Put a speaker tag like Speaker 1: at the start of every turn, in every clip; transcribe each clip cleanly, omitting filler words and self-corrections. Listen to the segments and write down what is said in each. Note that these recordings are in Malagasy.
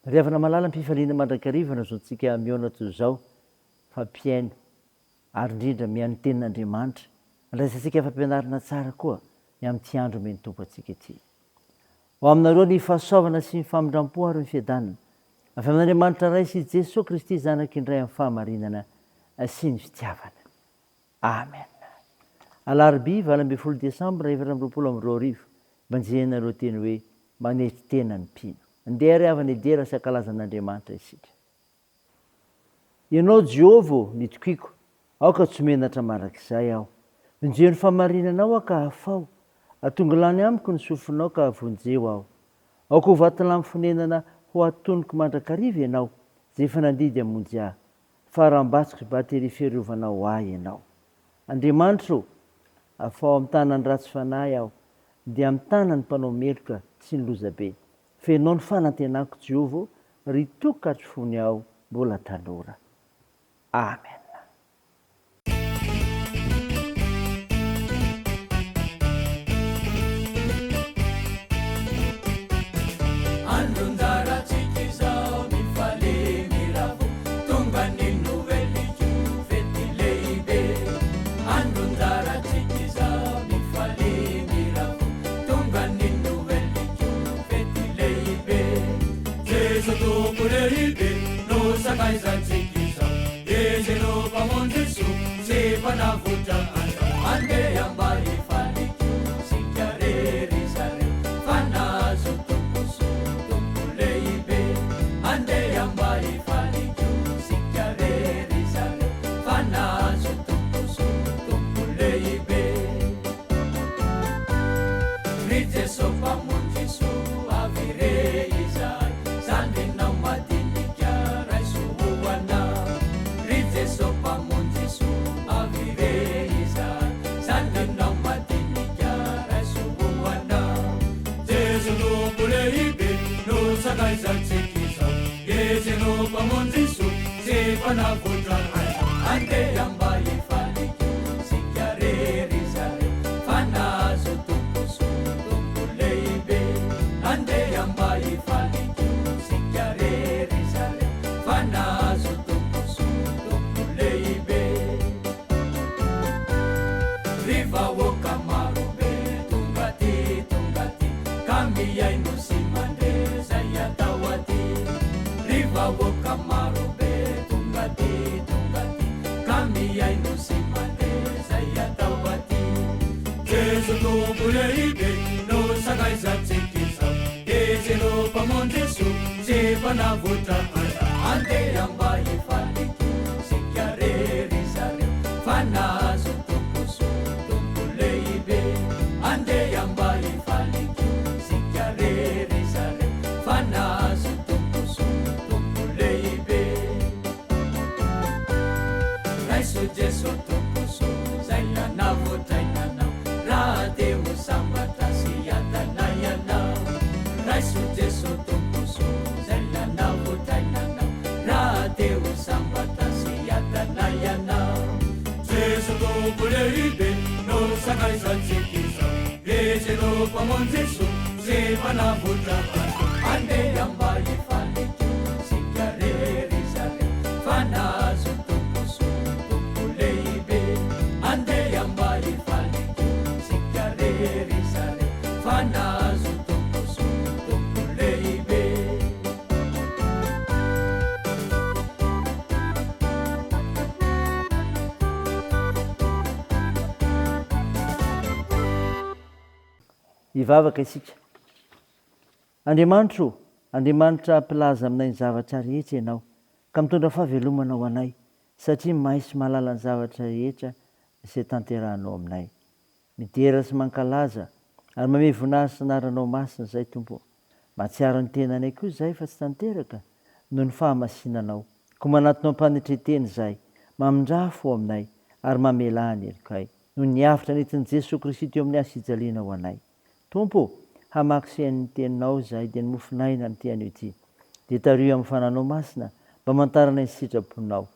Speaker 1: Ry avana malala mpifaliana mandrakariva zaontsika miona toy izao fampiaino ary indrindra mihaino tenin'Andriamanitra. Andraisantsika fampianarana tsara koa ny amin'ity andro omeny Tompo antsika ity. Ho aminareo ny fahasoavana sy ny famindram-po ary ny fiadanana avy amin'Andriamanitra ray sy Jesosy Kristy zanak'indray amin'ny fahamarinana sy ny fitiavana. Amen. Alarobia 20 Desambra 2022 banjenareo teny hoe manetry tena ny mpino. Andeha ry avana idera sy ankalazan'Andriamanitra isika. Ianao Jehova ny tokiako, aoka tsy menatra marak'izay aho. Injeo ny fahamarinanao aho ka hafao, atonga lany amiko ny sofinao ka vonjeo aho. Aoka ho vatolamy fonenana ho atonoko mandrakariva ianao, izay efa nandidy hamonjy ahy, fa rambatsiko batery fiarovanao ahy ianao. Andriamanitra, afao amin'ny tanany ratsy fanahy aho, dia amin'ny tanany mpanao meloka tsy ny lozabe. Fenao ny fanantenako Jehova, ry tokatry fony aho mbola tanora. Amen. Hivavaka isika. Andriamanitra, Andriamanitra mpilaza aminay ny zavatra rehetra ianao, ka mitondra fahavelomana ho anay, satria mahay sy mahalala ny zavatra rehetra izay tanterahanao aminay. Midera sy mankalaza ary manome voninahitra sy anaranao masina izay Tompo. Mahatsiaro ny tenanay koa izay fa tsy tanteraka noho ny fahamasinanao. Koa manatonao ampanetreteny izay, mamindrafo aminay ary mamela ny helokay. Noho ny hafitra nentin'i Jesosy Kristy teo amin'ny asijaliana ho anay. Tompo, hamaky sain'ny teninao izay dia ny mofinaina ny tianao ity. Dia tario amin'ny fananao masina mba mantarana ny sitraponao.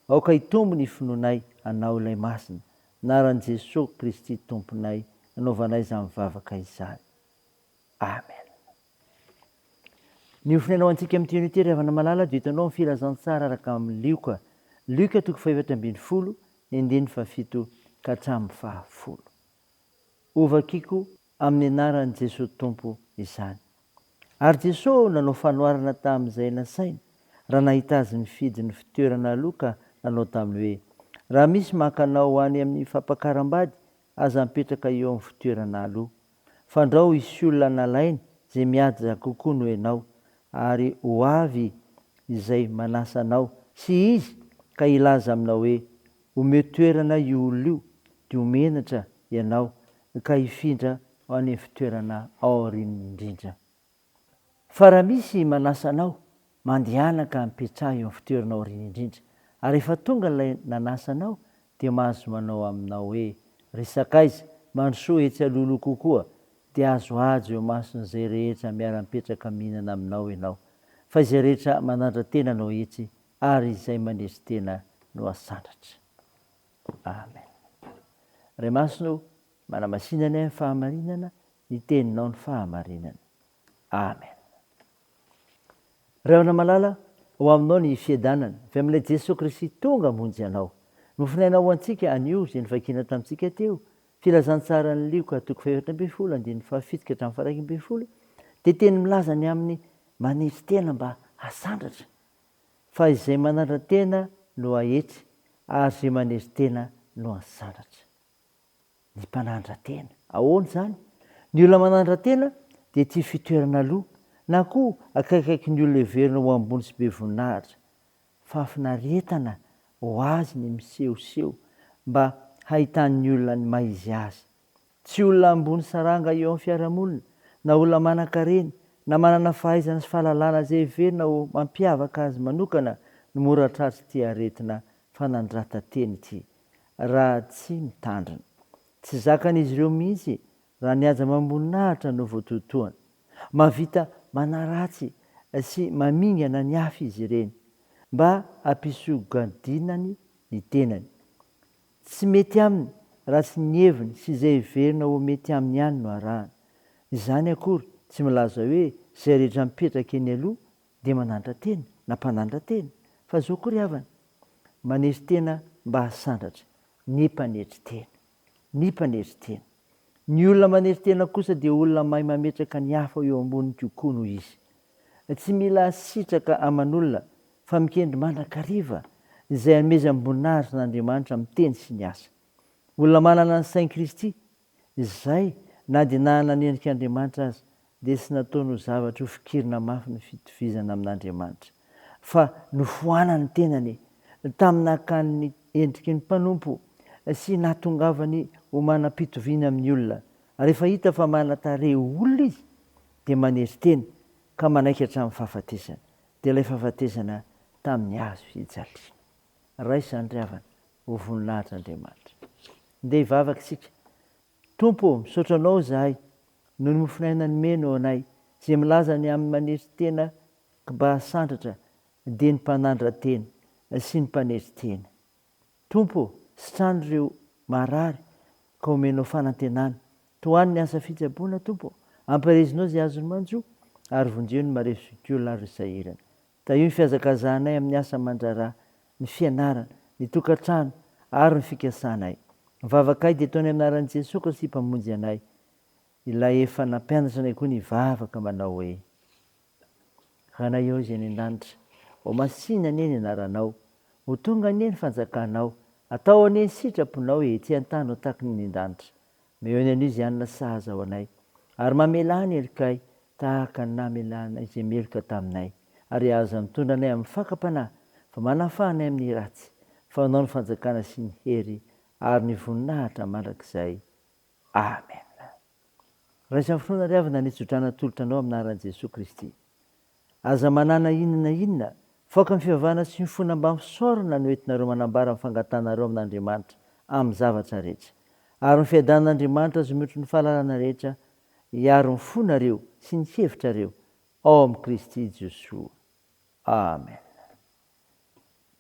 Speaker 1: Aoka hitombo ny finoanay hanao ilay masina. Anaran'i Jesosy Kristy Tomponay, nanaovanay izany mivavaka izany. Amen. Ny ofinaina ho antsika amin'ny unité ravana malala dia hitanao amin'ny filazantsara araka amin'ny Lioka. Lioka 7:20, ny 7 ka hatramin'ny 10. Ovakiko amin'ny anaran'i Jesosy Tompo izany. Ary Jesosy nanao fanoharana tamin'izay nasainy raha nahita azy mifidy ny fitoerana aloha ka nanao taminy hoe: raha misy makanao any amin'ny fampakaram-bady, aza mipetraka eo amin'ny fitoerana aloha. Fandrao isy olona nalainy izay mihaja kokoa noho ianao, ary ho avy izay manasa anao, sy izy ka ilaza aminao hoe omeo toerana io olona io, dia homenatra ianao ka hifindra ho any fitoerana aoriana indrindra. Fa raha misy manasa anao, mandehana ka mipetraha eo amin'ny fitoerana aoriana indrindra. Ary rehefa tonga ilay nanasa anao, dia mahazo manao aminao hoe: resakaiza, mandrosoa etsy alolo kokoa, dia azo eo mason'izay rehetra miara-mipetraka mihinana aminao ianao. Fa izay rehetra manandra-tena no etsy, ary izay manesy tena no asandatra. Amen. Ray Masino, manamasinana ny fahamarinana, ny teninao ny fahamarinana. Amen. Ravana malala, ho aminao ny fiadanana, fa amin'ilay Jesosy Kristy tonga monjy ianao. Nofinaina ho antsika anio izay nivakiana tamintsika teo, filazantsara ny Lioka 7:7-7 dia teny milaza ny amin'ny manesy tena mba hasandratra. Fa izay manandra-tena no ahetry, ary izay manesy tena no hasandratra. Ny mpanandra-tena, ahoana izany? Ny olona manandra-tena dia tia fitoerana aloha, na koa akaikaiky ny olona heverina ho ambony sy be voninahitra. Fahafinaretana ho azy ny misehoseho mba hahitan'ny olona ny maizy azy. Tsy olona ambony saranga eo amin'ny fiarahamonina, na olona manan-karena, na manana fahaizana sy fahalalana izay heverina ho mampiavaka azy manokana no mora tratry ity aretina fanandratan-teny ity, raha tsy mitandrina. Tsy zakan'izy ireo mihitsy raha nihaja mamboninahitra no voatotoana. Mavita manaratsy sy mamingana ny hafa izy ireny, mba hampisogadinany ny tenany. Tsy mety aminy raha tsy ny heviny sy izay heverina ho mety aminy ihany no arahany. Izany akory tsy milaza hoe izay rehetra mipetraka eny aloha dia manandra-tena na mpanandra-tena, fa zao kory havana, manesy tena mba hasandratra, ny mpanetry tena, ny mpanetry tena. Ny olona manetry tena kosa dia olona mahay mametraka ny hafa eo amboniny kokoa noho izy. Tsy mila sitraka aman'olona, fa mikendry mandrakariva izay hanomeza amboninahitra n'Andriamanitra miteny sy ny asa. Olona manana ny sain'i Kristy, izay na dia nanana ny endrik'Andriamanitra azy, dia sy nataony ho zavatra ho fikirina mafy ny fitovizana amin'Andriamanitra, fa nofohanany tenany tamin'ny nakan'ny endriky ny mpanompo sy nahatongavany ho manam-pitoviana amin'ny olona. Rehefa hita fa manan-tarehy olona izy, dia manesy teny ka manaiky hatramin'ny fahafatesana, dia ilay fahafatesana tamin'ny hazo fijaliana. Raisa andriavana ho voninahitr'Andriamanitra. Ndeha hivavaka isika. Tompo, misaotra anao izahay noho ny mofinaina nomena anay, izay milaza ny amin'ny manesy tena mba hasandratra dia ny mpanandra-tena sy ny mpanetry tena. Tompo, sitrano ireo marary ka omenao fanantenana. Toany ny asa fitsaboana, Tompo, amparezinao izay azony manjo, ary vonjeo ny mareso-olona ary sahirana. Taio ny fihazakazahanay amin'ny asa mandraraha, ny fianarana, ny tokantrano ary ny fikasanay. Mivavaka dia ataony amin'ny anaran'i Jesosy Kristy mpamonjy anay. Ilay efa nampianatra anay koa ny vavaka manao hoe: Ranay ao izay any an-danitra, ho masinana eny anaranao, ho tonga anie ny fanjakanao, atao anie ny sitraponao etsy an-tany ho tahaka ny an-danitra. Meo ny anio izay anona sahaza ao anay, ary mamelany erikay tahaka ny namelanay izay meloka taminay, ary aza mitondra anay amin'ny fakam-panahy, fa manafanay amin'ny ratsy, fa anao ny fanjakana sy ny hery ary ny voninahitra mandrakizay. Amen. Raisa amin'ny finoana ry avana nitsodrana tolotra anao amin'ny anaran'i Jesosy Kristy. Aza manana inona, faoka ny fivavahana sy ny fona mba misaorana no entinareo manambara amin'ny fangatanareo amin'Andriamanitra amin'ny zavatra rehetra. Ary ny fiadanan'Andriamanitra azo mihoatry ny fahalalana rehetra hiaro ny fonareo sy ny hevitrareo ao amin'ny Kristy Jesosy. Amen.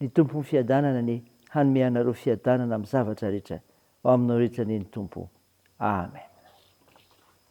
Speaker 1: Ny tompo ny fiadanana ny hanome anareo fiadanana amin'ny zavatra rehetra ao aminao rehetra ny Tompo. Amen.